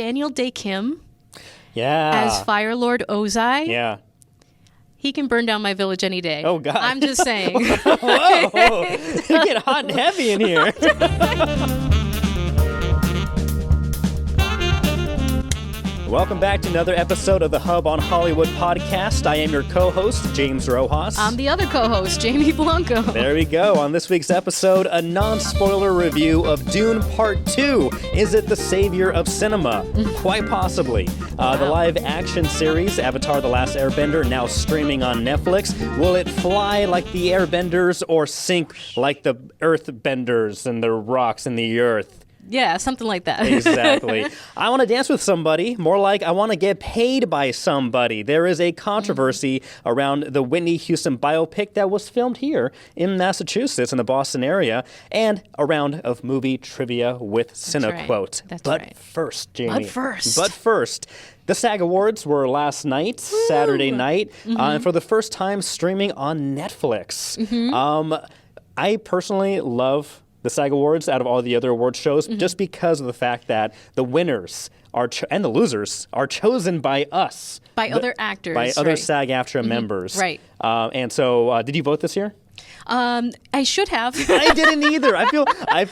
Daniel Day Kim as Fire Lord Ozai. Yeah. He can burn down my village any day. Oh, God. I'm just saying. Whoa. You get hot and heavy in here. Welcome back to another episode of the Hub on Hollywood podcast. I am your co-host, James Rojas. I'm the other co-host, Jamie Blanco. There we go. On this week's episode, a non-spoiler review of Dune Part 2. Is it the savior of cinema? Quite possibly. The live-action series, Avatar: The Last Airbender, now streaming on Netflix. Will it fly like the Airbenders or sink like the Earthbenders and the rocks in the earth? Yeah, something like that. Exactly. I want to dance with somebody. More like I want to get paid by somebody. There is a controversy around the Whitney Houston biopic that was filmed here in Massachusetts, in the Boston area, and a round of movie trivia with CineQuote. That's but right. first, Jamie. But first. The SAG Awards were last night, Saturday night, and for the first time streaming on Netflix. I personally love the SAG Awards out of all the other award shows, just because of the fact that the winners and the losers are chosen by us. By other actors. By other SAG-AFTRA members. Right. And so, did you vote this year? I should have. I didn't either. I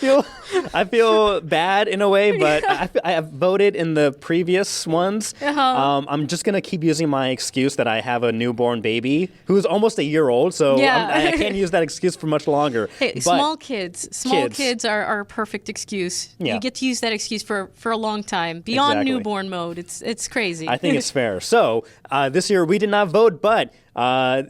feel bad in a way, but I have voted in the previous ones. I'm just gonna keep using my excuse that I have a newborn baby who's almost a year old, so I can't use that excuse for much longer. Hey, but small kids are a perfect excuse. Yeah. You get to use that excuse for a long time beyond Exactly. newborn mode. It's crazy. I think it's fair. So this year we did not vote, but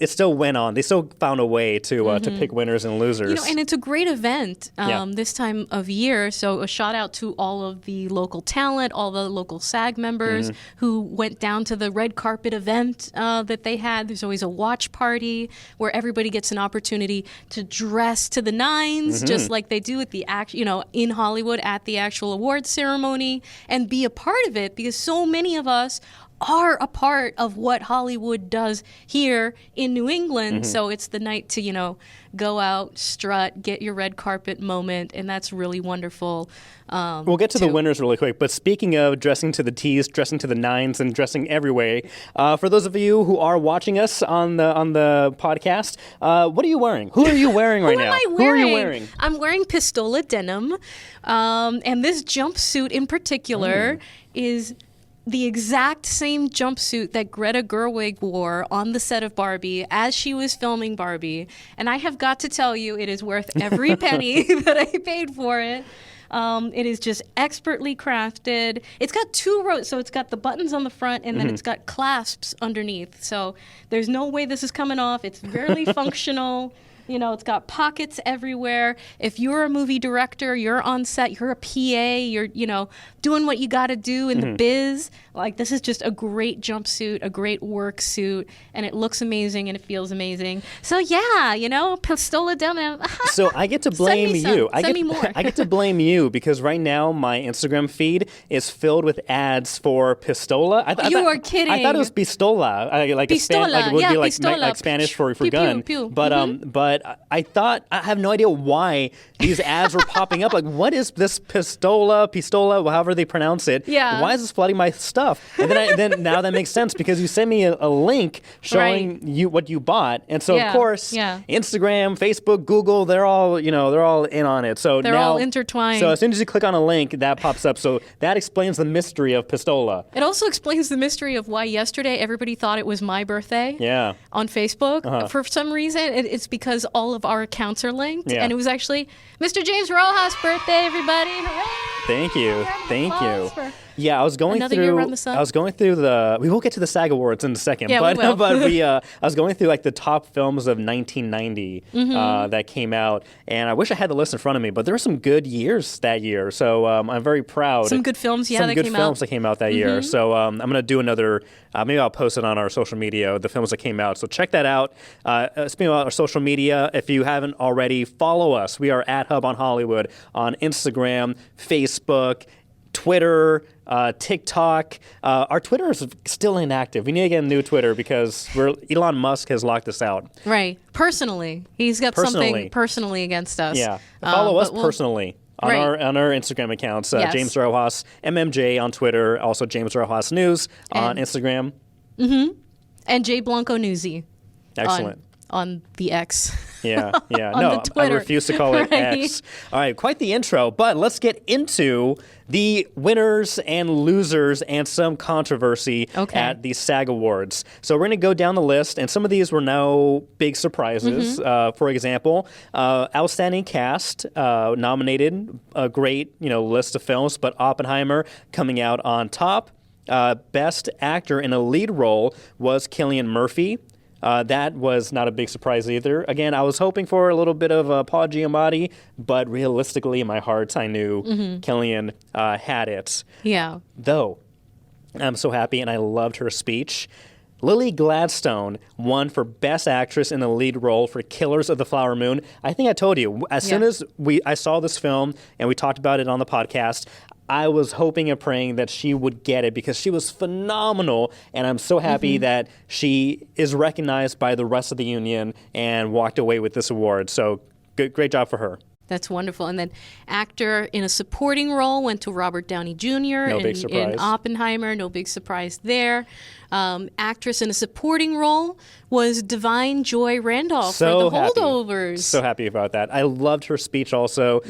it still went on. They still found a way to pick winners and losers. And it's a great event this time of year. So a shout out to all of the local talent, all the local SAG members who went down to the red carpet event that they had. There's always a watch party where everybody gets an opportunity to dress to the nines, just like they do at the in Hollywood at the actual awards ceremony, and be a part of it, because so many of us are a part of what Hollywood does here in New England. So it's the night to, go out, strut, get your red carpet moment, and that's really wonderful. We'll get to the winners really quick, but speaking of dressing to the T's, dressing to the nines, and dressing every way, for those of you who are watching us on the podcast, what are you wearing? Who are you wearing right now? Who are you wearing? I'm wearing Pistola denim, and this jumpsuit in particular is the exact same jumpsuit that Greta Gerwig wore on the set of Barbie as she was filming Barbie. And I have got to tell you, it is worth every penny that I paid for it. It is just expertly crafted. It's got two rows, so it's got the buttons on the front, and then it's got clasps underneath. So there's no way this is coming off. It's very functional. It's got pockets everywhere. If you're a movie director, you're on set, you're a PA, you're, doing what you got to do in the biz. Like, this is just a great jumpsuit, a great work suit, and it looks amazing and it feels amazing. So, Pistola denim. So I get to blame you. Send me more. I get to blame you because right now my Instagram feed is filled with ads for Pistola. You are kidding. I thought it was Pistola, like Pistola. it would be like Pistola. Spanish for Pew, gun. pew, pew. But I thought, I have no idea why these ads were popping up. Like, what is this Pistola, however they pronounce it? Yeah. Why is this flooding my stuff? And then now that makes sense because you sent me a link showing you what you bought, and so of course, Instagram, Facebook, Google, they're all in on it. So they're now, all intertwined. So as soon as you click on a link, that pops up. So that explains the mystery of Pistola. It also explains the mystery of why yesterday everybody thought it was my birthday. Yeah. On Facebook. For some reason, it's because all of our accounts are linked, and it was actually Mr. James Rojas' birthday, everybody. Hooray! Thank you. Yeah, I was going Another through. year around the sun. I was going through the. We will get to the SAG Awards in a second. Yeah, but we will. I was going through like the top films of 1990 that came out, and I wish I had the list in front of me. But there were some good years that year, so I'm very proud. Some good films, that came out that year. So I'm gonna do another. Maybe I'll post it on our social media. The films that came out. So check that out. Speaking about our social media, if you haven't already, follow us. We are at Hub on Hollywood on Instagram, Facebook, Twitter, TikTok. Our Twitter is still inactive. We need to get a new Twitter because Elon Musk has locked us out. Right. Personally. He's got something personally against us. Yeah. Follow us personally. on Right. our Instagram accounts. Yes. James Rojas MMJ on Twitter, also James Rojas News on Instagram. And Jay Blanco Newsy. Excellent. On the X. Yeah. On No, the I Twitter. refuse to call it Right. X. All right, quite the intro, but let's get into the winners and losers and some controversy Okay. at the SAG Awards. So we're going to go down the list, and some of these were no big surprises. For example, outstanding cast nominated, a great list of films, but Oppenheimer coming out on top. Best actor in a lead role was Cillian Murphy. That was not a big surprise either. Again, I was hoping for a little bit of Paul Giamatti, but realistically, in my heart, I knew Cillian had it. Yeah. Though, I'm so happy, and I loved her speech. Lily Gladstone won for Best Actress in the lead role for Killers of the Flower Moon. I think I told you, as soon as I saw this film and we talked about it on the podcast, I was hoping and praying that she would get it because she was phenomenal, and I'm so happy that she is recognized by the rest of the union and walked away with this award. So great job for her. That's wonderful. And then actor in a supporting role went to Robert Downey Jr. No big surprise. in Oppenheimer. No big surprise there. Actress in a supporting role was Divine Joy Randolph for The Holdovers. So happy about that. I loved her speech also.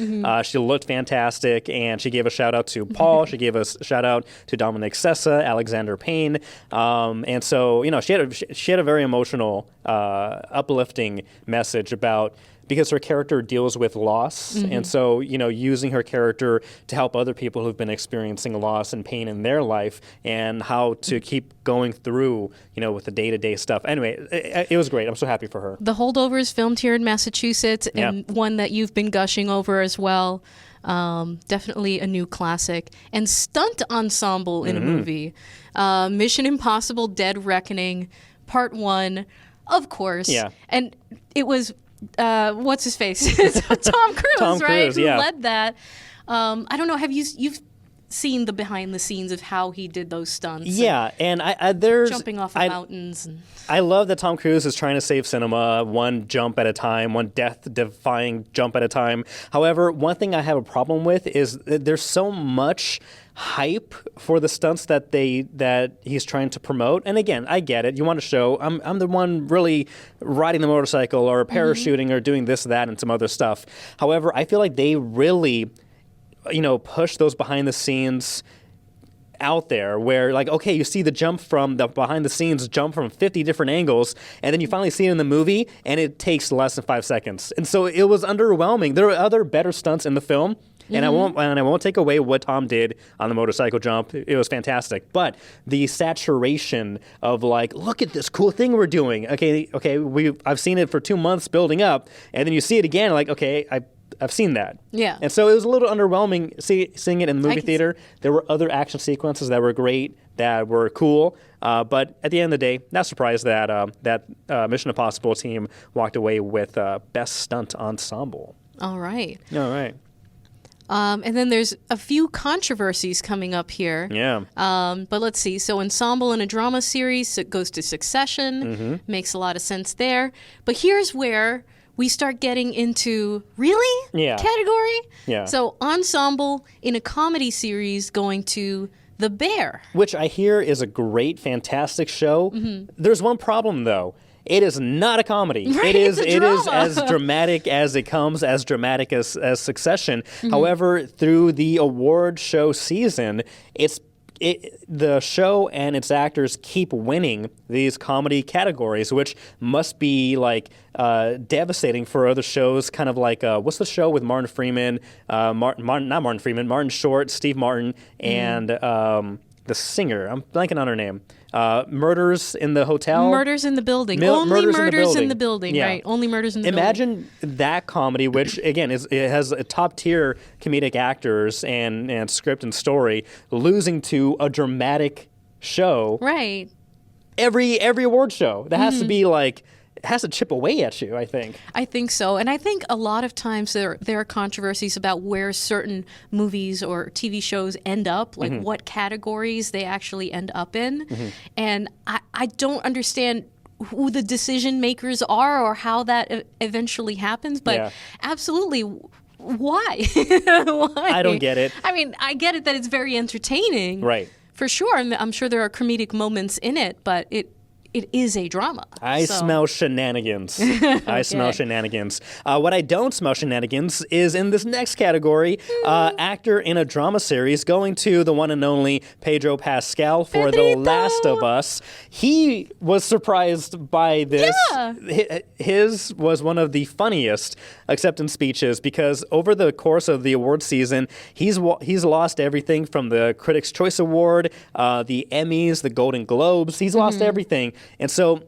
She looked fantastic, and she gave a shout out to Paul. She gave a shout out to Dominic Sessa, Alexander Payne. And so, she had a very emotional, uplifting message about because her character deals with loss. And so, using her character to help other people who've been experiencing loss and pain in their life and how to keep going through, with the day-to-day stuff. Anyway, it was great. I'm so happy for her. The Holdovers filmed here in Massachusetts, and one that you've been gushing over as well. Definitely a new classic. And stunt ensemble in a movie. Mission Impossible Dead Reckoning, Part 1, of course. Yeah. And it was... what's his face? Tom Cruise, right? Who led that? I don't know. Have you've seen the behind the scenes of how he did those stunts? Yeah, and there's jumping off of mountains. I love that Tom Cruise is trying to save cinema one jump at a time, one death-defying jump at a time. However, one thing I have a problem with is that there's so much hype for the stunts that he's trying to promote. And again, I get it. You want to show I'm the one really riding the motorcycle or parachuting or doing this, that, and some other stuff. However, I feel like they really, push those behind the scenes out there where okay, you see the jump from the behind the scenes jump from 50 different angles, and then you finally see it in the movie and it takes less than 5 seconds. And so it was underwhelming. There are other better stunts in the film. And I won't take away what Tom did on the motorcycle jump. It was fantastic. But the saturation of look at this cool thing we're doing. Okay, I've seen it for 2 months building up, and then you see it again. Okay, I've seen that. Yeah. And so it was a little underwhelming seeing it in the movie theater. There were other action sequences that were great, that were cool. But at the end of the day, not surprised that Mission Impossible team walked away with Best Stunt Ensemble. All right. All right. And then there's a few controversies coming up here. Yeah. But let's see. So ensemble in a drama series, it goes to Succession. Makes a lot of sense there. But here's where we start getting into category. Yeah. So ensemble in a comedy series going to The Bear. Which I hear is a great, fantastic show. There's one problem, though. It is not a comedy. Right, it is drama. as dramatic as it comes, as dramatic as Succession. However, through the award show season, the show and its actors keep winning these comedy categories, which must be devastating for other shows. Kind of what's the show with Martin Freeman, Martin Short, Steve Martin, and the singer. I'm blanking on her name. Murders in the Hotel. Murders in the Building. Only Murders in the Building, yeah. right? Only Murders in the Building. Imagine that comedy, which again it has a top tier comedic actors and script and story, losing to a dramatic show. Right. Every award show that has to be it has to chip away at you, I think. I think so. And I think a lot of times there are controversies about where certain movies or TV shows end up, what categories they actually end up in. And I don't understand who the decision makers are or how that eventually happens. But absolutely, why? Why? I don't get it. I mean, I get it that it's very entertaining. Right. For sure. And I'm sure there are comedic moments in it, but it is a drama. I smell shenanigans. I smell shenanigans. What I don't smell shenanigans is in this next category, actor in a drama series, going to the one and only Pedro Pascal for The Last of Us. He was surprised by this. Yeah. His was one of the funniest acceptance speeches because over the course of the award season, he's lost everything from the Critics' Choice Award, the Emmys, the Golden Globes. He's lost everything. And so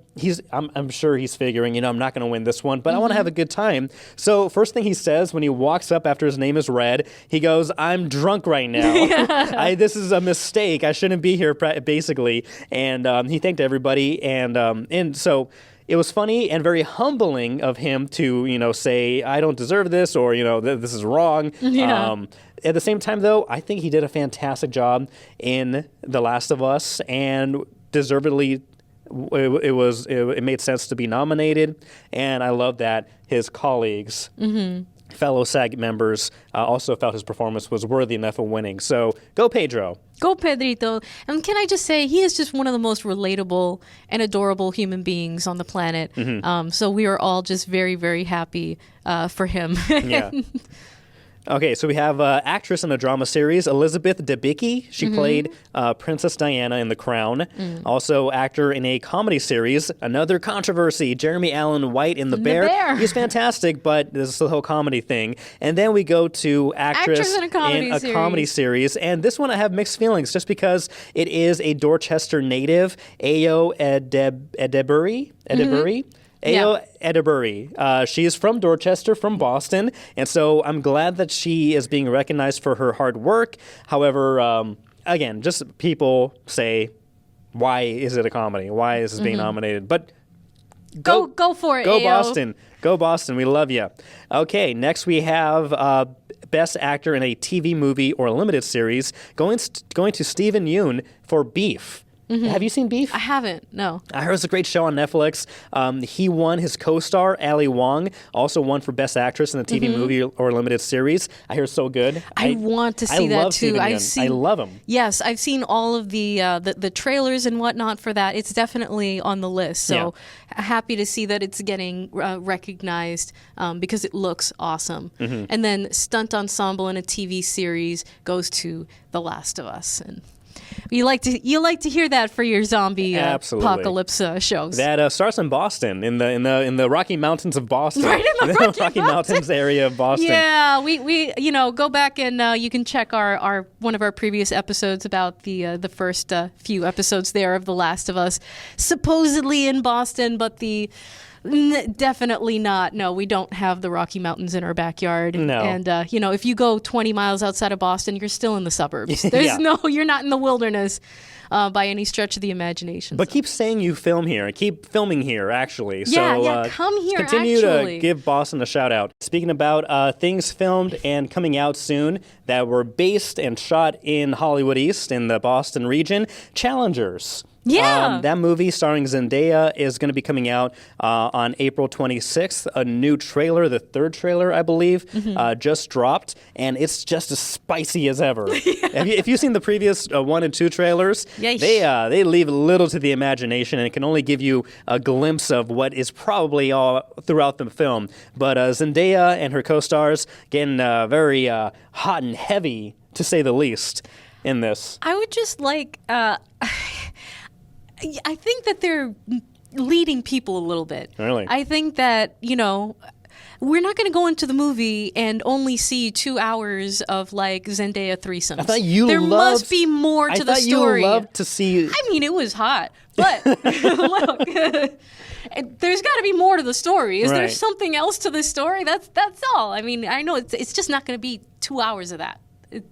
I'm sure he's figuring, I'm not going to win this one, but I want to have a good time. So first thing he says when he walks up after his name is read, he goes, "I'm drunk right now. This is a mistake. I shouldn't be here," basically. And he thanked everybody. And so it was funny and very humbling of him to, say, "I don't deserve this," or, "This is wrong." Yeah. At the same time, though, I think he did a fantastic job in The Last of Us and deservedly. It made sense to be nominated, and I love that his colleagues, fellow SAG members, also felt his performance was worthy enough of winning. So go Pedro. Go Pedrito. And can I just say, he is just one of the most relatable and adorable human beings on the planet. So we are all just very, very happy for him. Yeah. Okay, so we have actress in a drama series, Elizabeth Debicki. She played Princess Diana in The Crown. Also, actor in a comedy series, another controversy, Jeremy Allen White in The Bear. He's fantastic, but this is the whole comedy thing. And then we go to actress in a comedy series. And this one I have mixed feelings just because it is a Dorchester native, Ayo Edebiri. Ayo Edebiri. She is from Dorchester, from Boston, and so I'm glad that she is being recognized for her hard work. However, again, just people say, why is it a comedy? Why is this being nominated? But go for it, Go Ayo. Boston. Go Boston. We love you. Okay, next we have Best Actor in a TV movie or a limited series, going to Stephen Yeun for Beef. Have you seen Beef? I haven't, no. I heard it's a great show on Netflix. He won. His co-star, Ali Wong, also won for Best Actress in a TV movie or limited series. I hear it's so good. I want to see that too. I love him. Yes, I've seen all of the trailers and whatnot for that. It's definitely on the list. So happy to see that it's getting recognized because it looks awesome. And then stunt ensemble in a TV series goes to The Last of Us. And you like to hear that for your zombie apocalypse shows. That starts in Boston, in the Rocky Mountains of Boston, right in the Rocky Mountains area of Boston. Yeah, we go back and you can check our one of our previous episodes about the first few episodes there of The Last of Us, supposedly in Boston, but definitely not. No, we don't have the Rocky Mountains in our backyard. No. And, if you go 20 miles outside of Boston, you're still in the suburbs. You're not in the wilderness by any stretch of the imagination. But keep saying you film here. Keep filming here, actually. Yeah, come here, continue to give Boston a shout out. Speaking about things filmed and coming out soon that were based and shot in Hollywood East in the Boston region, Challengers. Yeah. That movie starring Zendaya is going to be coming out on April 26th. A new trailer, the third trailer, I believe, just dropped, and it's just as spicy as ever. If you've seen the previous 1 and 2 trailers, they leave little to the imagination, and it can only give you a glimpse of what is probably all throughout the film. But Zendaya and her co-stars getting very hot and heavy, to say the least, in this. I would just I think that they're leading people a little bit. Really? I think that, we're not going to go into the movie and only see 2 hours of Zendaya threesomes. I thought there must be more to the story. You loved to see. I mean, it was hot, but look, there's got to be more to the story. Is there something else to the story? That's all. I mean, I know it's just not going to be 2 hours of that.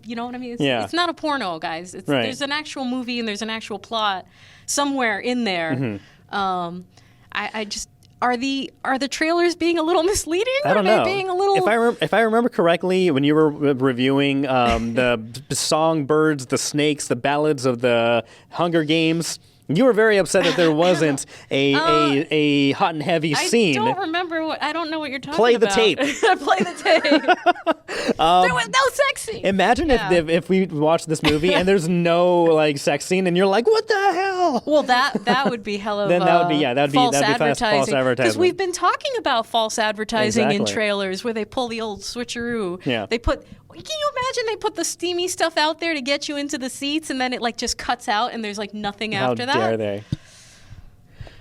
You know what I mean? It's not a porno, guys. There's an actual movie and there's an actual plot somewhere in there. I just are the trailers being a little misleading? I don't know. Being a little. If I remember correctly, when you were reviewing the songbirds, the snakes, the ballads of the Hunger Games, You were very upset that there wasn't a hot and heavy scene. I don't remember I don't know what you're talking Play about. the tape. Play the tape. There was no sex scene. Imagine if we watched this movie and there's no like sex scene and you're like, what the hell? Well, that would be hell of then that would be false advertising. Because we've been talking about false advertising in Exactly. trailers where they pull the old switcheroo. Yeah. Can you imagine they put the steamy stuff out there to get you into the seats and then it like just cuts out and there's like nothing after that? How dare they?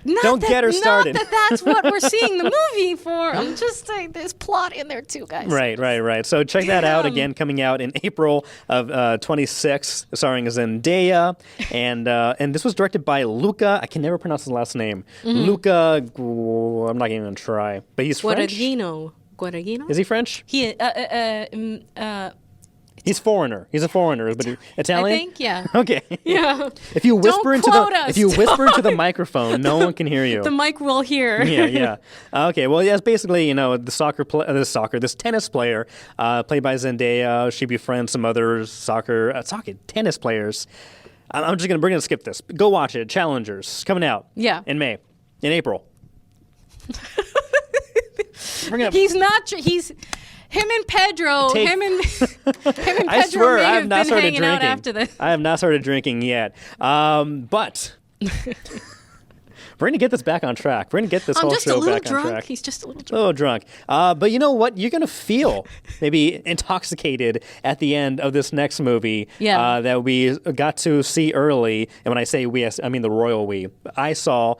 Not Get her started. Not that's what we're seeing the movie for. I'm just saying there's plot in there too, guys. Right. So check that out again, coming out in April of 26, starring Zendaya, and this was directed by Luca. I can never pronounce his last name. Luca. I'm not even gonna try, but he's French. Guadagnino? Is he French? He's foreigner. He's a foreigner, but Italian. I think, yeah. Okay. Yeah. If you whisper into the microphone, no one can hear you. The mic will hear. Yeah. Okay. Well, yeah, it's basically this tennis player, played by Zendaya. She befriends some other tennis players. I'm just gonna skip this. Go watch it. Challengers coming out. Yeah. In April. He's him and Pedro. Him and Pedro I swear, I have have not been started hanging out drinking. after this. I have not started drinking yet. But we're going to get this back on track. We're going to get this whole show back on track. He's just a little drunk. A little drunk. But you know what? You're going to feel maybe intoxicated at the end of this next movie that we got to see early. And when I say we, I mean the royal we. I saw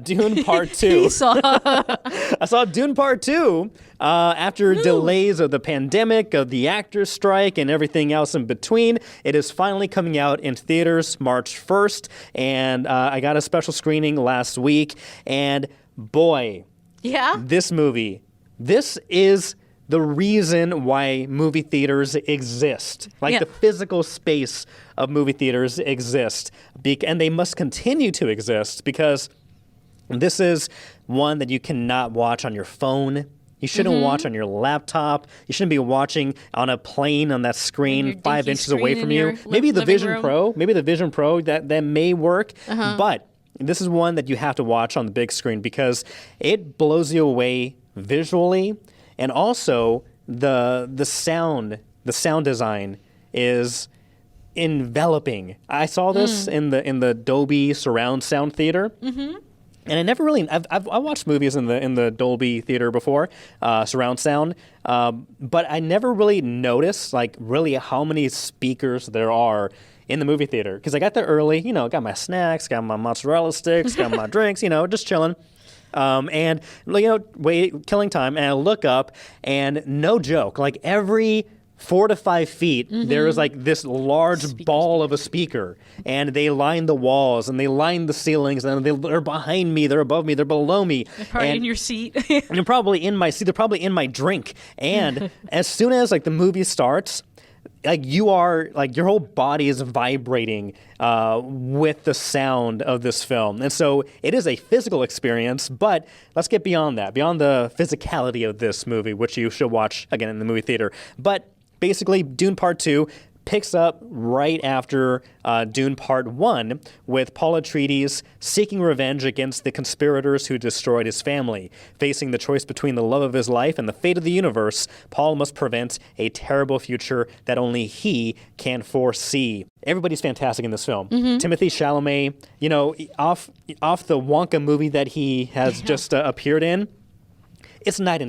Dune Part 2. I saw Dune Part 2 after delays of the pandemic, of the actors' strike, and everything else in between. It is finally coming out in theaters March 1st. And I got a special screening last week. And boy, this movie, this is the reason why movie theaters exist. The physical space of movie theaters exist. And they must continue to exist because this is one that you cannot watch on your phone. You shouldn't watch on your laptop. You shouldn't be watching on a plane on that screen 5 inches away from you. Maybe the Vision Pro. Maybe the Vision Pro, that may work. But this is one that you have to watch on the big screen because it blows you away visually, and also the sound design is enveloping. I saw this in the Dolby surround sound theater. And I never really, I watched movies in the Dolby theater before, surround sound, but I never really noticed really how many speakers there are in the movie theater. Because I got there early, got my snacks, got my mozzarella sticks, got my drinks, just chilling. And killing time. And I look up, and no joke, every 4 to 5 feet, there is this large ball of a speaker, and they line the walls and they line the ceilings, and they're behind me, they're above me, they're below me. They're probably in your seat. And they're probably in my seat. They're probably in my drink. And as soon as the movie starts, your whole body is vibrating with the sound of this film. And so it is a physical experience, but let's get beyond that, beyond the physicality of this movie, which you should watch again in the movie theater. But basically, Dune Part 2 picks up right after Dune Part 1 with Paul Atreides seeking revenge against the conspirators who destroyed his family. Facing the choice between the love of his life and the fate of the universe, Paul must prevent a terrible future that only he can foresee. Everybody's fantastic in this film. Timothée Chalamet, off the Wonka movie that he has just appeared in, it's night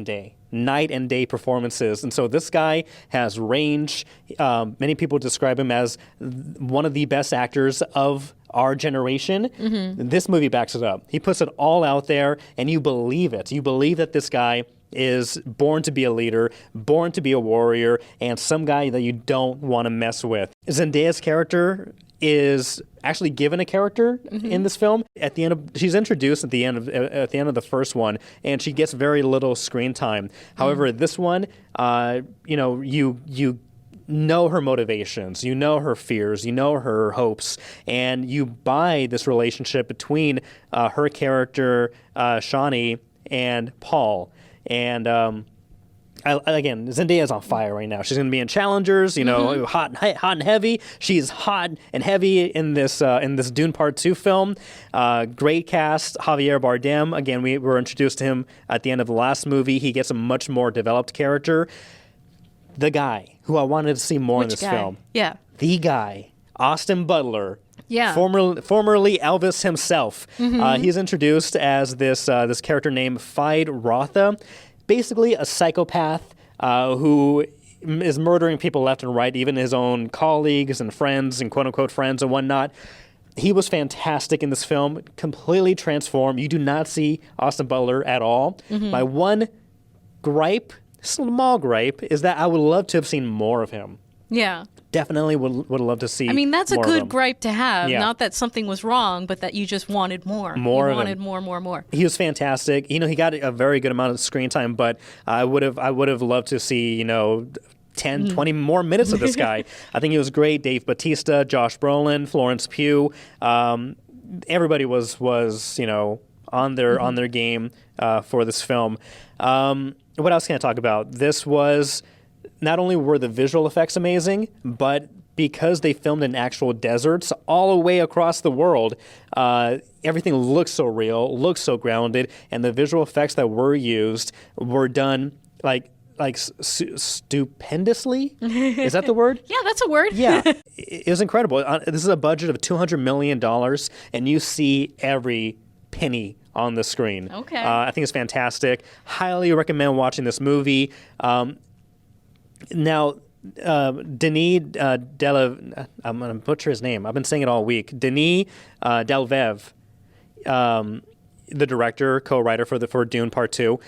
and day performances. And so this guy has range. Many people describe him as one of the best actors of our generation. This movie backs it up. He puts it all out there, and you believe it. You believe that this guy is born to be a leader, born to be a warrior, and some guy that you don't want to mess with. Zendaya's character is actually given a character in this film. At the end she's introduced at the end of the first one, and she gets very little screen time. However, this one, you know her motivations, you know her fears, you know her hopes, and you buy this relationship between her character, Shani, and Paul. And again, Zendaya's on fire right now. She's going to be in Challengers, hot and heavy. She's hot and heavy in this Dune Part 2 film. Great cast. Javier Bardem. Again, we were introduced to him at the end of the last movie. He gets a much more developed character. The guy who I wanted to see more in this film. Yeah. The guy, Austin Butler. Yeah. Formerly Elvis himself. He's introduced as this character named Fide Rotha. Basically a psychopath who is murdering people left and right, even his own colleagues and friends and quote-unquote friends and whatnot. He was fantastic in this film, completely transformed. You do not see Austin Butler at all. My one gripe, small gripe, is that I would love to have seen more of him. Yeah. Definitely would love to see. I mean, that's a good gripe to have. Yeah. Not that something was wrong, but that you just wanted more. More. You wanted more. He was fantastic. He got a very good amount of screen time, but I would have loved to see 10, 20 more minutes of this guy. I think he was great. Dave Bautista, Josh Brolin, Florence Pugh. Everybody was on their game for this film. What else can I talk about? This was. Not only were the visual effects amazing, but because they filmed in actual deserts all the way across the world, everything looks so real, looks so grounded, and the visual effects that were used were done stupendously. Is that the word? Yeah, that's a word. Yeah, it was incredible. This is a budget of $200 million, and you see every penny on the screen. Okay. I think it's fantastic. Highly recommend watching this movie. Now, Denis Delavev, I'm going to butcher his name. I've been saying it all week. Denis Delavev, the director, co-writer for Dune Part 2,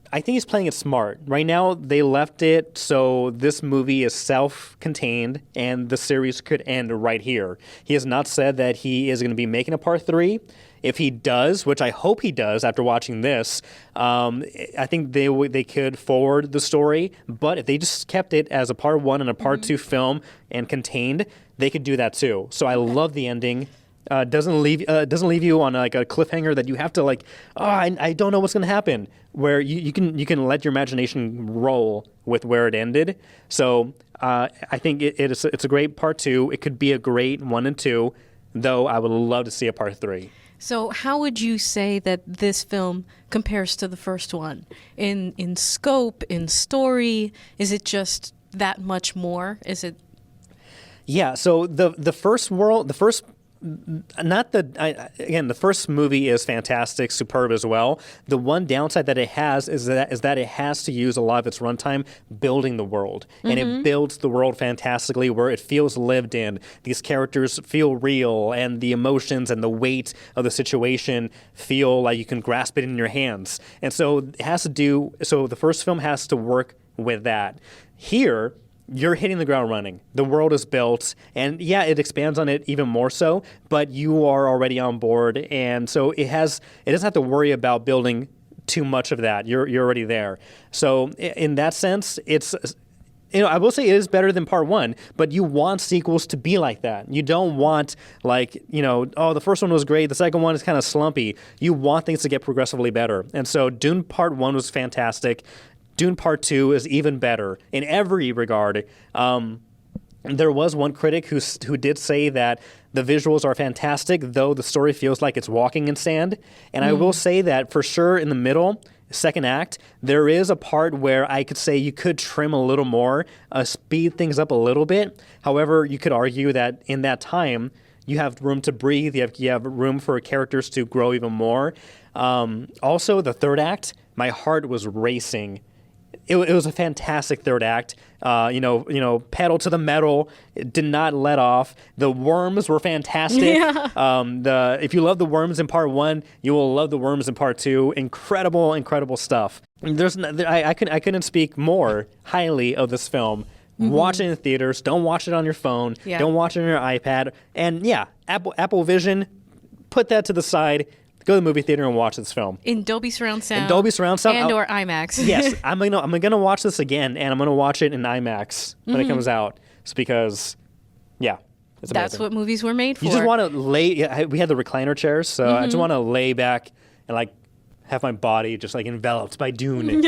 I think he's playing it smart. Right now, they left it so this movie is self-contained and the series could end right here. He has not said that he is going to be making a Part 3. If he does, which I hope he does after watching this, I think they could forward the story. But if they just kept it as a Part 1 and a Part 2 film and contained, they could do that too. So I love the ending. Doesn't leave you on a cliffhanger that you have to I don't know what's going to happen. Where you can let your imagination roll with where it ended. So I think it's a great Part 2. It could be a great 1 and 2, though I would love to see a Part 3. So how would you say that this film compares to the first one? In scope, in story? Is it just that much more? Is it? Yeah, so the first movie is fantastic, superb as well. The one downside that it has is that it has to use a lot of its runtime building the world, and it builds the world fantastically, where it feels lived in. These characters feel real, and the emotions and the weight of the situation feel like you can grasp it in your hands. And so the first film has to work with that. Here, you're hitting the ground running. The world is built, and yeah, it expands on it even more so, but you are already on board, and so it doesn't have to worry about building too much of that. You're already there. So in that sense, it's, I will say it is better than Part 1, but you want sequels to be like that. You don't want the first one was great, the second one is kind of slumpy. You want things to get progressively better. And so Dune Part 1 was fantastic. Dune Part 2 is even better in every regard. There was one critic who did say that the visuals are fantastic, though the story feels like it's walking in sand. And I will say that for sure in the middle, second act, there is a part where I could say you could trim a little more, speed things up a little bit. However, you could argue that in that time, you have room to breathe. You have room for characters to grow even more. Also, the third act, my heart was racing. It was a fantastic third act. Pedal to the metal. It did not let off. The worms were fantastic. Yeah. If you love the worms in Part 1, you will love the worms in Part 2. Incredible stuff. I couldn't speak more highly of this film. Watch it in theaters. Don't watch it on your phone. Yeah. Don't watch it on your iPad. And yeah, Apple Vision, put that to the side. Go to the movie theater and watch this film. In Dolby Surround Sound. And or IMAX. Yes, I'm gonna watch this again, and I'm gonna watch it in IMAX when it comes out. It's because, yeah, it's amazing. That's what movies were made for. You just want to lay. We had the recliner chairs, so I just want to lay back and have my body just like enveloped by Dune.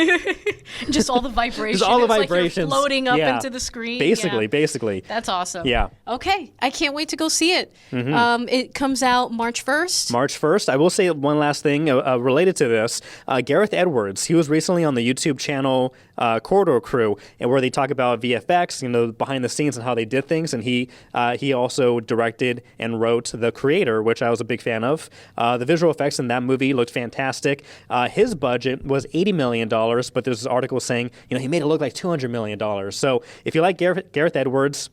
Just all the vibrations. Just all the It's like vibrations. you're floating up Yeah. into the screen. Basically. That's awesome. Yeah. Okay. I can't wait to go see it. It comes out March 1st. March 1st. I will say one last thing related to this. Gareth Edwards, he was recently on the YouTube channel Corridor Crew, and where they talk about VFX, behind the scenes and how they did things. And he also directed and wrote The Creator, which I was a big fan of. The visual effects in that movie looked fantastic. His budget was $80 million, but there's this article saying, he made it look like $200 million. So if you like Gareth Edwards,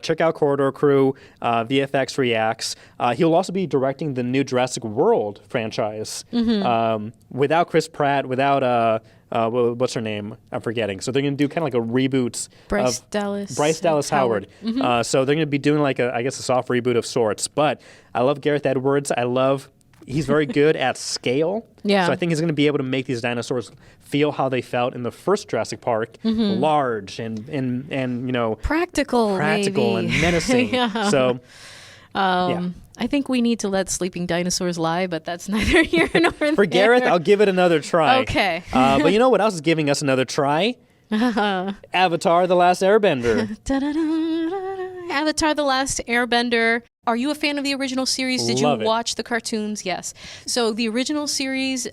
check out Corridor Crew, VFX Reacts. He'll also be directing the new Jurassic World franchise without Chris Pratt, without what's her name? I'm forgetting. So they're going to do kind of like a reboot Bryce Dallas Howard. So they're going to be doing like a soft reboot of sorts. But I love Gareth Edwards. He's very good at scale. Yeah. So I think he's going to be able to make these dinosaurs feel how they felt in the first Jurassic Park, large and practical maybe. And menacing. Yeah. So I think we need to let sleeping dinosaurs lie, but that's neither here nor there. For Gareth, I'll give it another try. Okay. But you know what else is giving us another try? Avatar: The Last Airbender. Avatar: The Last Airbender. Are you a fan of the original series? Did Love you watch the cartoons? Yes. So the original series,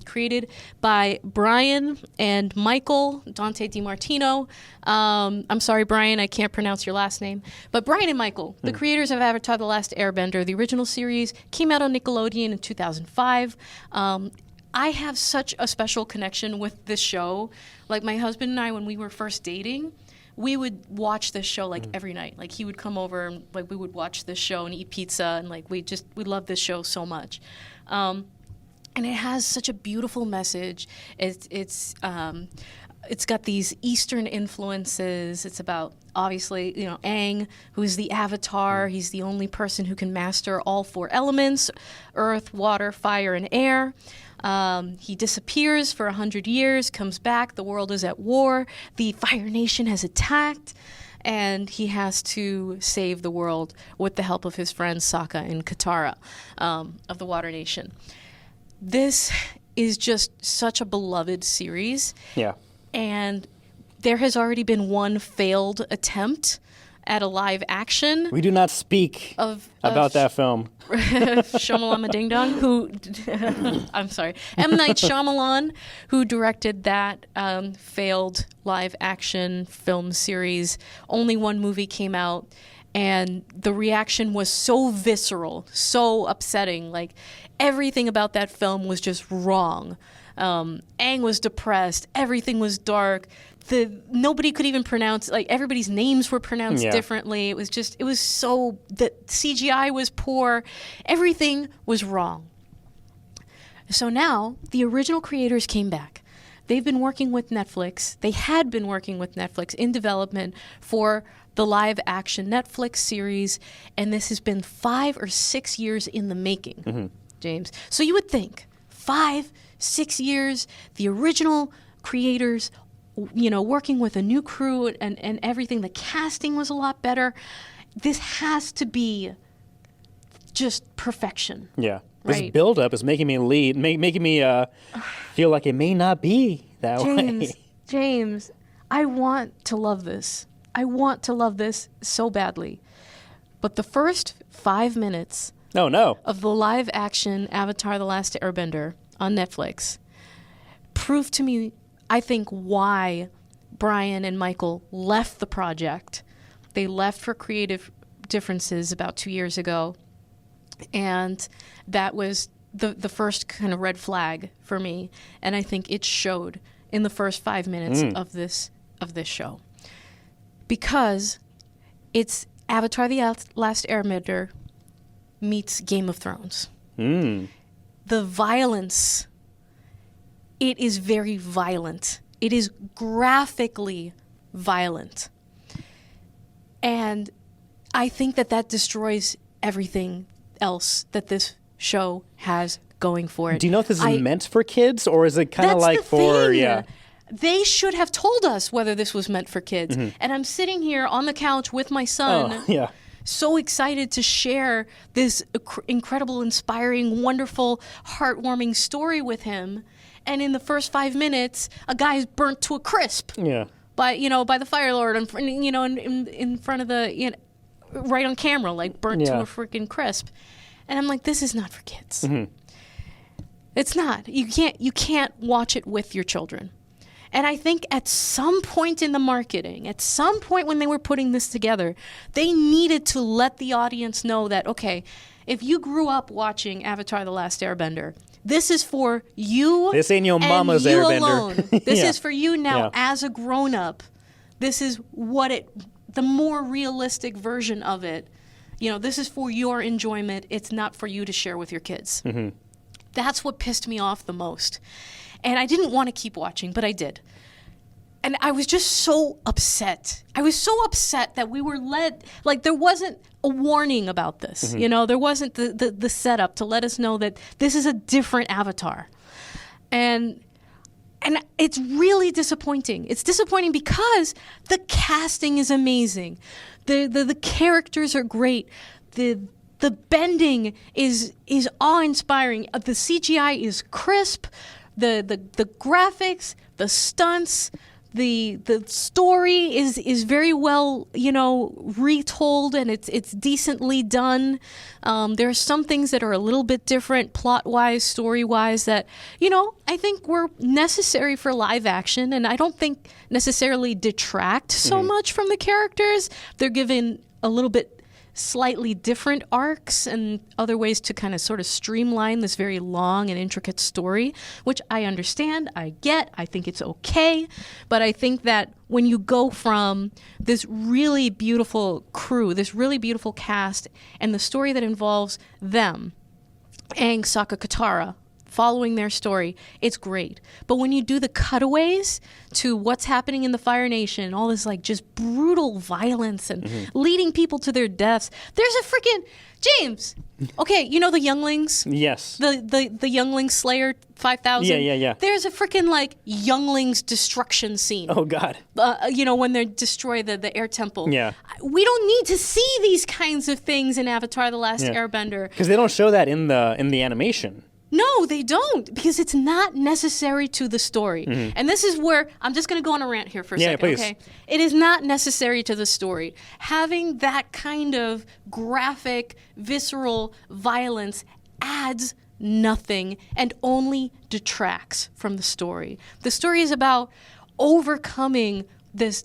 created by Brian and Michael Dante DiMartino. I'm sorry, Brian, I can't pronounce your last name. But Brian and Michael, the creators of Avatar: The Last Airbender, the original series came out on Nickelodeon in 2005. I have such a special connection with this show. Like my husband and I, when we were first dating, we would watch this show like every night. Like he would come over and like we would watch this show and eat pizza and like we love this show so much. And it has such a beautiful message. It's got these Eastern influences. It's about obviously, Aang, who's the Avatar. He's the only person who can master all four elements: earth, water, fire, and air. He disappears for 100 years, comes back, the world is at war, the Fire Nation has attacked, and he has to save the world with the help of his friends Sokka and Katara of the Water Nation. This is just such a beloved series. Yeah. And there has already been one failed attempt at a live action. We do not speak about that film. Shyamalama Ding Dong, who, I'm sorry, M. Night Shyamalan, who directed that failed live action film series. Only one movie came out, and the reaction was so visceral, so upsetting. Like, everything about that film was just wrong. Aang was depressed. Everything was dark. Nobody could even pronounce, like, everybody's names were pronounced differently. It was so, the CGI was poor. Everything was wrong. So now the original creators came back. They've been working with Netflix. They had been working with Netflix in development for the live action Netflix series. And this has been 5 or 6 years in the making, James. So you would think 5, 6 years, the original creators, working with a new crew and everything. The casting was a lot better. This has to be just perfection. Yeah. Right. This build-up is making me making me feel like it may not be that way. James, I want to love this. I want to love this so badly. But the first 5 minutes of the live-action Avatar: The Last Airbender on Netflix proved to me, I think, why Brian and Michael left the project. They left for creative differences about 2 years ago. And that was the first kind of red flag for me. And I think it showed in the first 5 minutes of this show. Because it's Avatar: The Last Airbender meets Game of Thrones. The violence, it is very violent. It is graphically violent. And I think that destroys everything else that this show has going for it. Do you know if this is meant for kids, or is it kind of like for, They should have told us whether this was meant for kids. And I'm sitting here on the couch with my son, so excited to share this incredible, inspiring, wonderful, heartwarming story with him. And in the first 5 minutes, a guy's burnt to a crisp. Yeah. By the Fire Lord, in front of the, right on camera, like burnt to a freaking crisp. And I'm like, this is not for kids. Mm-hmm. It's not. You can't watch it with your children. And I think at some point in the marketing, at some point when they were putting this together, they needed to let the audience know that, okay, if you grew up watching Avatar: The Last Airbender, this is for you. This ain't your mama's and you Airbender. Alone. This Yeah. is for you now Yeah. as a grown-up. This is the more realistic version of it. This is for your enjoyment. It's not for you to share with your kids. Mm-hmm. That's what pissed me off the most. And I didn't want to keep watching, but I did. And I was just so upset. I was so upset that we were led, like there wasn't a warning about this. Mm-hmm. There wasn't the setup to let us know that this is a different Avatar. And it's really disappointing. It's disappointing because the casting is amazing. The characters are great. The bending is awe-inspiring. The CGI is crisp. The graphics, the stunts, the story is very well, retold, and it's decently done. There are some things that are a little bit different plot-wise, story-wise that, I think were necessary for live action, and I don't think necessarily detract so much from the characters. They're given a little bit slightly different arcs and other ways to kind of sort of streamline this very long and intricate story, which I understand, I get, I think it's okay. But I think that when you go from this really beautiful crew, this really beautiful cast, and the story that involves them, Aang, Sokka, Katara, following their story, it's great. But when you do the cutaways to what's happening in the Fire Nation, all this like just brutal violence and leading people to their deaths, there's a freaking James. Okay, the younglings? Yes. The youngling Slayer 5000? Yeah. There's a freaking like younglings destruction scene. Oh, God. When they destroy the air temple. Yeah. We don't need to see these kinds of things in Avatar: The Last Airbender. Because they don't show that in the animation. No, they don't, because it's not necessary to the story. And this is where I'm just going to go on a rant here for a second, please. okay? It is not necessary to the story. Having that kind of graphic, visceral violence adds nothing and only detracts from the story. The story is about overcoming this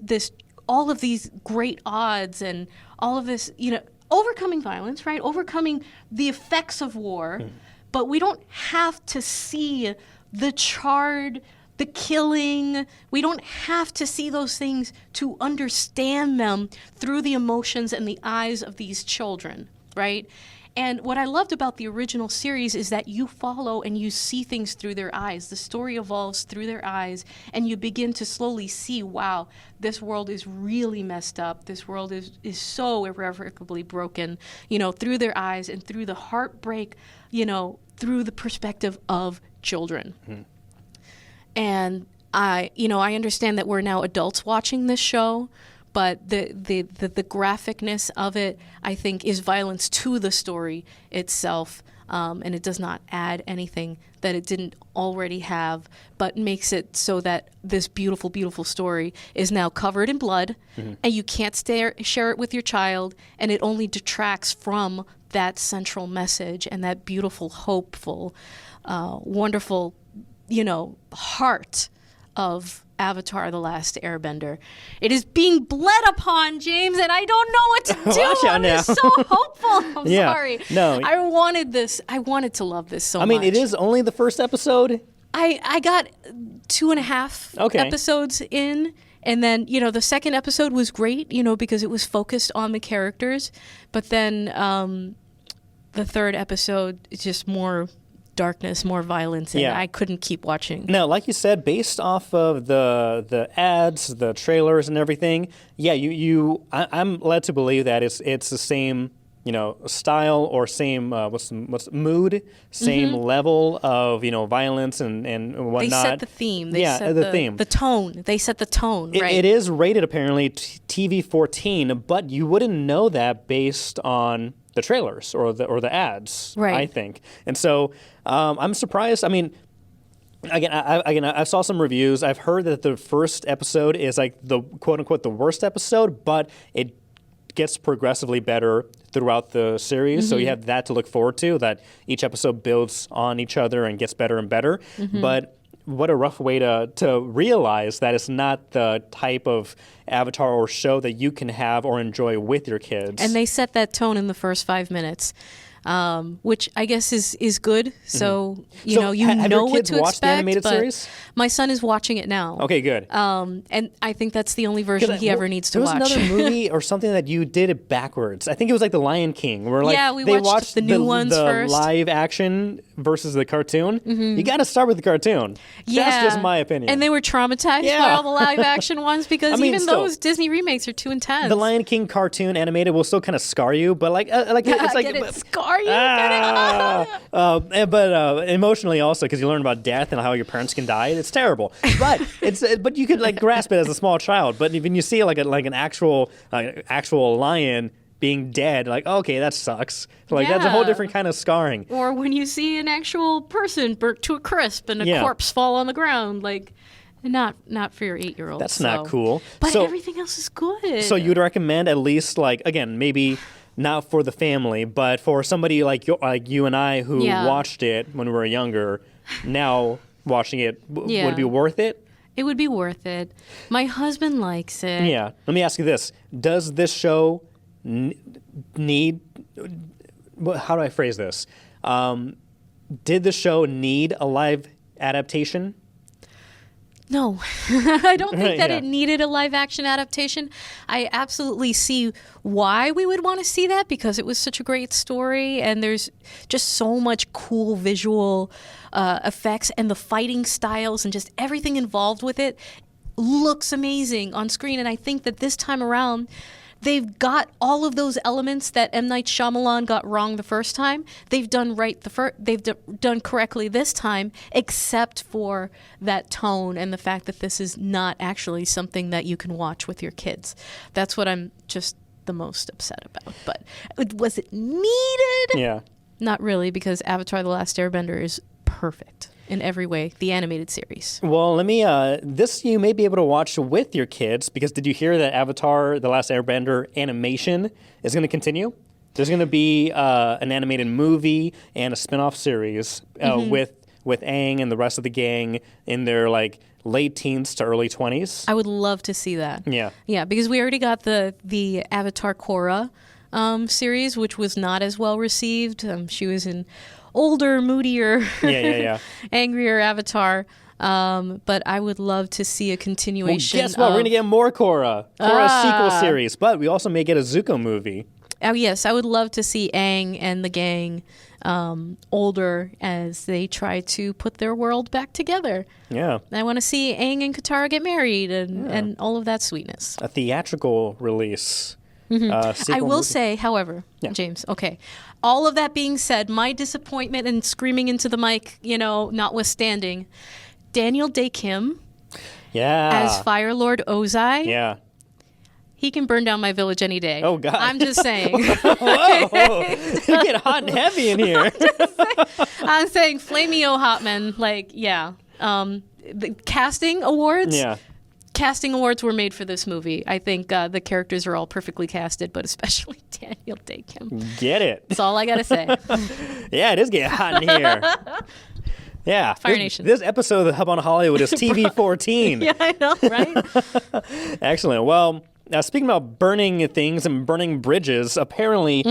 all of these great odds and all of this, overcoming violence, right? Overcoming the effects of war. But we don't have to see the charred, the killing. We don't have to see those things to understand them through the emotions and the eyes of these children, right? And what I loved about the original series is that you follow and you see things through their eyes. The story evolves through their eyes, and you begin to slowly see, wow, this world is really messed up. This world is so irrevocably broken, through their eyes and through the heartbreak, through the perspective of children. And I understand that we're now adults watching this show, but the graphicness of it, I think, is violence to the story itself, and it does not add anything that it didn't already have, but makes it so that this beautiful, beautiful story is now covered in blood, and you can't share it with your child, and it only detracts from that central message and that beautiful, hopeful, wonderful, heart of Avatar: The Last Airbender. It is being bled upon, James, and I don't know what to do. Watch out I'm now. just so hopeful. I'm sorry. No. I wanted this. I wanted to love this so much. I mean, it is only the first episode. I got 2.5 episodes in. And then, the second episode was great, because it was focused on the characters. But then the third episode is just more darkness, more violence, and I couldn't keep watching. No, like you said, based off of the ads, the trailers, and everything, I'm led to believe that it's the same style or same what's mood, same level of violence and whatnot. They set the theme. They yeah, set the theme. The tone. They set the tone. Right. It is rated apparently TV-14, but you wouldn't know that based on the trailers or the ads. Right. I think, and so I'm surprised. I mean. Again, I saw some reviews. I've heard that the first episode is like the quote unquote the worst episode, but it gets progressively better throughout the series. So you have that to look forward to, that each episode builds on each other and gets better and better. But what a rough way to realize that it's not the type of Avatar or show that you can have or enjoy with your kids. And they set that tone in the first 5 minutes. Which I guess is good. So you know have your what kids to watched the expect. animated but series? My son is watching it now. Okay, good. And I think that's the only version he ever needs to watch. There was another movie or something that you did it backwards. I think it was like The Lion King, where like Yeah, we they watched the new ones the first. live action versus the cartoon. You got to start with the cartoon. That's just my opinion. And they were traumatized by all the live action ones because I mean, even still, those Disney remakes are too intense. The Lion King cartoon animated will still kind of scar you, but like it's like Get it? Scar you? Get it? but emotionally also, because you learn about death and how your parents can die. It's terrible, but you could like grasp it as a small child. But when you see like an actual lion being dead, like okay, that sucks. Like that's a whole different kind of scarring. Or when you see an actual person burnt to a crisp and a corpse fall on the ground, like. Not for your 8-year-old. That's not cool. But everything else is good. So you would recommend at least like again maybe. Not for the family, but for somebody like you and I who watched it when we were younger, now watching it, would it be worth it? It would be worth it. My husband likes it. Yeah. Let me ask you this. Does this show need... How do I phrase this? Did the show need a live adaptation? No, I don't think that it needed a live action adaptation. I absolutely see why we would want to see that because it was such a great story and there's just so much cool visual effects and the fighting styles and just everything involved with it looks amazing on screen. And I think that this time around, they've got all of those elements that M. Night Shyamalan got wrong the first time. They've done done correctly this time, except for that tone and the fact that this is not actually something that you can watch with your kids. That's what I'm just the most upset about. But was it needed? Yeah. Not really, because Avatar: The Last Airbender is perfect in every way, the animated series. Well, let me, this you may be able to watch with your kids, because did you hear that Avatar, The Last Airbender animation is going to continue? There's going to be an animated movie and a spin-off series with Aang and the rest of the gang in their like late teens to early 20s. I would love to see that. Yeah. Yeah, because we already got the Avatar Korra series, which was not as well received. She was an older, moodier, angrier Avatar. But I would love to see a continuation. Well, guess what? We're going to get more Korra sequel series, but we also may get a Zuko movie. Oh, yes. I would love to see Aang and the gang older as they try to put their world back together. Yeah. I want to see Aang and Katara get married and all of that sweetness. A theatrical release. I will say, however, James, okay, all of that being said, my disappointment and screaming into the mic, notwithstanding, Daniel Day Kim as Fire Lord Ozai. Yeah. He can burn down my village any day. Oh, God. I'm just saying. Whoa. You get hot and heavy in here. I'm saying Flameo Hotman, the casting awards. Yeah. Casting awards were made for this movie. I think the characters are all perfectly casted, but especially Daniel Day Kim. Get it. That's all I got to say. Yeah, it is getting hot in here. Yeah. Fire Nation. This episode of the Hub on Hollywood is TV-14. Yeah, I know, right? Excellent. Well, speaking about burning things and burning bridges, apparently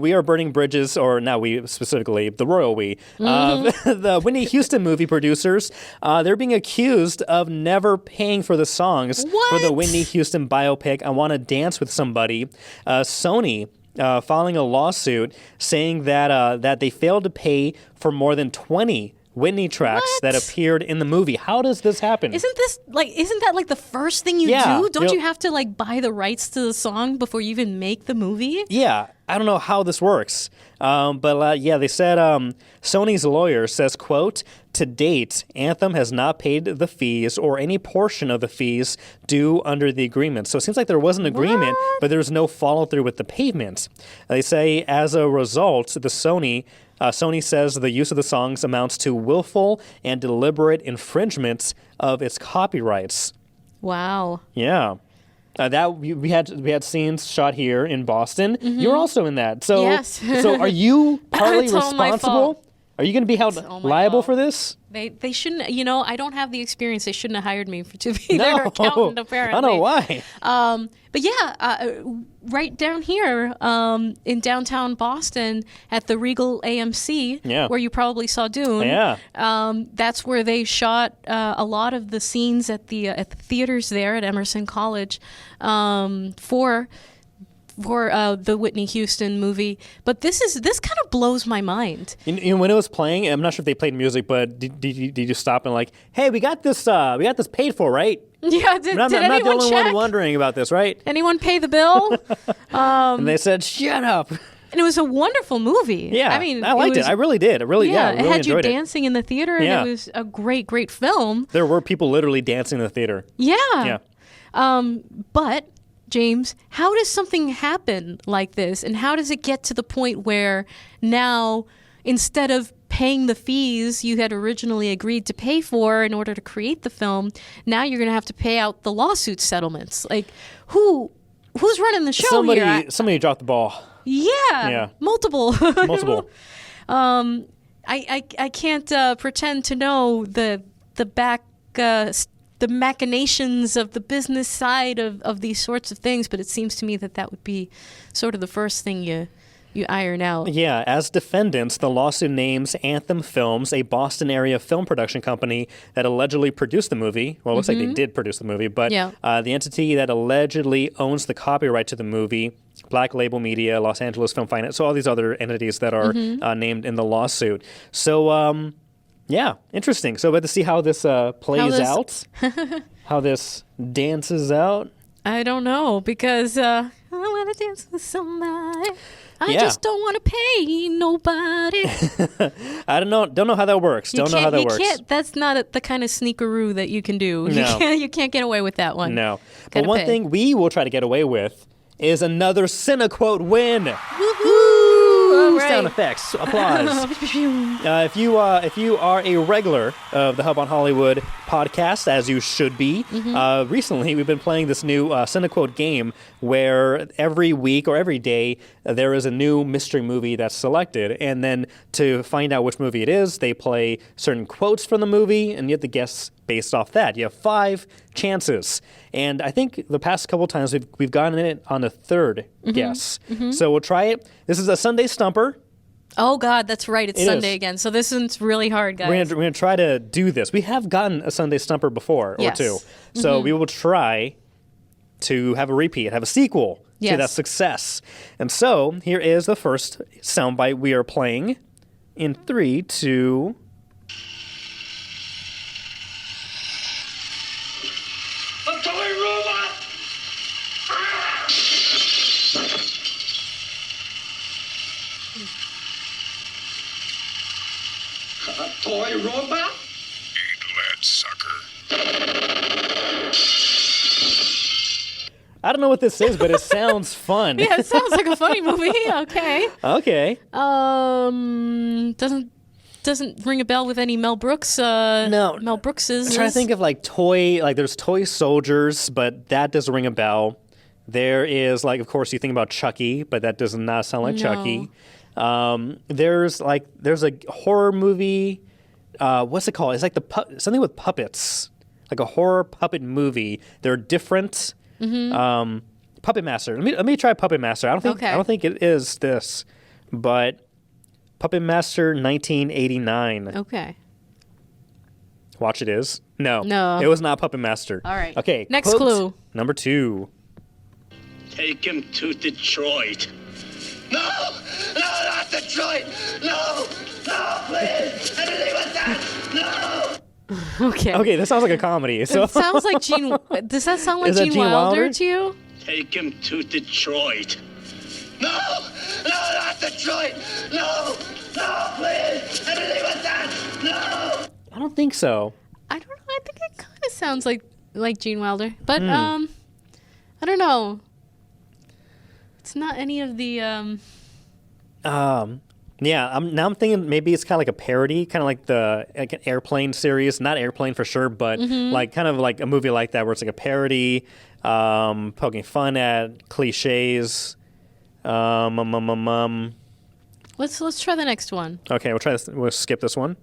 we are burning bridges, or not we specifically, the royal we. The Whitney Houston movie producers, they're being accused of never paying for the songs for the Whitney Houston biopic, I Want to Dance with Somebody. Sony filing a lawsuit saying that they failed to pay for more than 20 Whitney tracks What? that appeared in the movie. How does this happen? Isn't that like the first thing you Yeah, do? Don't you know- you have to like buy the rights to the song before you even make the movie? Yeah, I don't know how this works. They said Sony's lawyer says, quote, to date, Anthem has not paid the fees or any portion of the fees due under the agreement. So it seems like there was an agreement, but there's no follow through with the payment. They say as a result, Sony says the use of the songs amounts to willful and deliberate infringement of its copyrights. Wow. Yeah. We had scenes shot here in Boston. You're also in that. So, Yes. so are you partly It's all my responsible? fault. Are you going to be held all my liable fault. for this? They shouldn't, I don't have the experience. They shouldn't have hired me to be their accountant, apparently. I don't know why. But yeah, right down here in downtown Boston at the Regal AMC, where you probably saw Dune. Yeah. That's where they shot a lot of the scenes at the theaters there at Emerson College for the Whitney Houston movie. But this kind of blows my mind. When it was playing, I'm not sure if they played music, but did you stop and like, hey, we got this paid for, right? Yeah, did I'm not anyone the only check? one wondering about this, right? Anyone pay the bill? And they said, shut up. And it was a wonderful movie. Yeah, I mean, I liked it. I really did. I really it had you enjoyed it. dancing in the theater, and Yeah. it was a great, great film. There were people literally dancing in the theater. Yeah. Yeah. But James, how does something happen like this, and how does it get to the point where now, instead of paying the fees you had originally agreed to pay for in order to create the film, now you're going to have to pay out the lawsuit settlements? Like, who's running the show here? Somebody dropped the ball. Yeah. Multiple. Multiple. I can't pretend to know the machinations of the business side of these sorts of things, but it seems to me that would be sort of the first thing you iron out. Yeah, as defendants, the lawsuit names Anthem Films, a Boston area film production company that allegedly produced the movie. Well, it looks like they did produce the movie, but the entity that allegedly owns the copyright to the movie, Black Label Media, Los Angeles Film Finance, so all these other entities that are named in the lawsuit. So, yeah, interesting. So we have to see how this plays out, how this dances out. I don't know, because I want to dance with somebody. I just don't want to pay nobody. I don't know how that works. That's not the kind of sneakeroo that you can do. No. You can't get away with that one. No. But one thing we will try to get away with is another CineQuote win. Woohoo! Right. Sound effects, applause. If you are a regular of the Hub on Hollywood podcast, as you should be, recently we've been playing this new CineQuote game where every week or every day there is a new mystery movie that's selected, and then to find out which movie it is, they play certain quotes from the movie, and you have to guess based off that. You have 5 chances, and I think the past couple times we've gotten it on a third guess. So we'll try it. This is a Sunday Stumper. Oh, God, that's right. It's Sunday is. again. So this one's really hard, guys. We're going to try to do this. We have gotten a Sunday Stumper before or two. So we will try to have a repeat, have a sequel to that success. And so here is the first soundbite we are playing in 3, 2... A toy robot! A toy robot? Eat lead, sucker. I don't know what this is, but it sounds fun. Yeah, it sounds like a funny movie. Okay. Okay. Doesn't ring a bell with any Mel Brooks. No. Mel Brooks's. I'm trying to think of there's toy soldiers, but that doesn't ring a bell. There is of course you think about Chucky, but that does not sound like Chucky. There's a horror movie. What's it called? It's like something with puppets, like a horror puppet movie. They're different. Puppet Master. Let me try Puppet Master. I don't think it is this, but Puppet Master 1989. Okay. Watch it is. No. No. It was not Puppet Master. All right. Okay. Next quote clue. Number 2. Take him to Detroit. No! No, not Detroit! No! No, please! Anything but that! Okay. Okay, this sounds like a comedy. So It sounds like Gene. Does that sound like Is that Gene Gene Wilder Wilder? to you? Take him to Detroit. No! No, not Detroit! No! No, please! Anything but that! No! I don't think so. I don't know. I think it kind of sounds like Gene Wilder, but Hmm. I don't know. It's not any of the Yeah, I'm thinking maybe it's kind of like a parody, kind of like an Airplane series. Not Airplane for sure, but like kind of like a movie like that where it's like a parody, poking fun at cliches. Let's try the next one. Okay, we'll try this. We'll skip this one.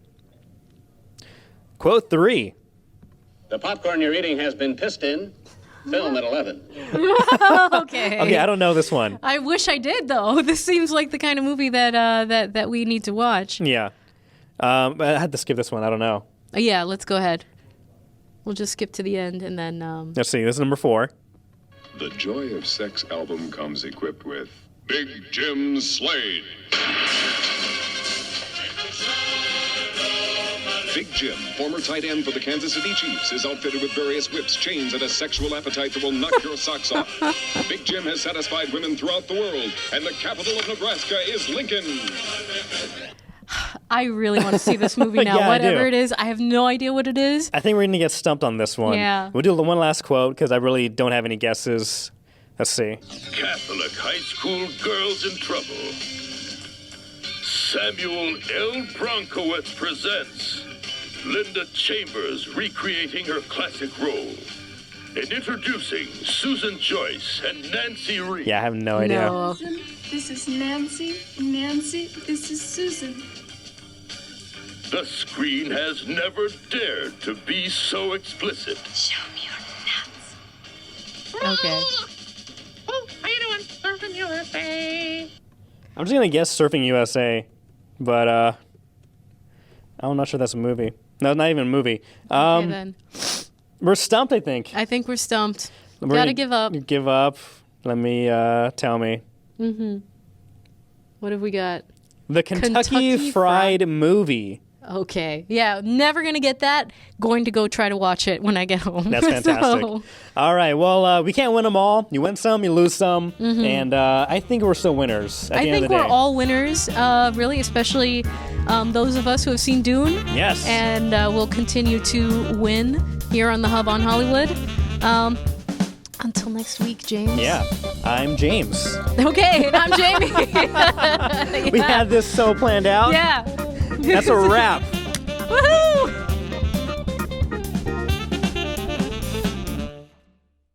Quote 3. The popcorn you're eating has been pissed in. Film at 11. Okay. Okay, I don't know this one. I wish I did though. This seems like the kind of movie that that we need to watch. Yeah, I had to skip this one. I don't know. Yeah, let's go ahead. We'll just skip to the end and then. Let's see. This is number 4. The Joy of Sex album comes equipped with Big Jim Slade. Big Jim, former tight end for the Kansas City Chiefs, is outfitted with various whips, chains, and a sexual appetite that will knock your socks off. Big Jim has satisfied women throughout the world, and the capital of Nebraska is Lincoln. I really want to see this movie now. Yeah, I Whatever do. it is, I have no idea what it is. I think we're gonna get stumped on this one. Yeah. We'll do the one last quote because I really don't have any guesses. Let's see. Catholic high school girls in trouble. Samuel L. Bronkowitz presents Linda Chambers recreating her classic role. And introducing Susan Joyce and Nancy Reed. Yeah, I have no idea. No. Susan, this is Nancy. Nancy, this is Susan. The screen has never dared to be so explicit. Show me your nuts. Okay. I'm just gonna guess Surfing USA, but I'm not sure that's a movie. No, not even a movie. Okay then. We're stumped, I think. I think we're stumped. We're Gotta gonna give up. Give up. Let me tell me. What have we got? The Kentucky Fried Movie. Okay. Yeah, never going to get that. Going to go try to watch it when I get home. That's fantastic. So, All right. Well, we can't win them all. You win some, you lose some, and I think we're still winners. At I the end think of the we're day. all winners, really, especially those of us who have seen Dune. Yes. And we'll continue to win here on the Hub on Hollywood. Until next week, James. Yeah. I'm James. Okay, and I'm Jamie. We had this so planned out. Yeah. That's a wrap. Woohoo!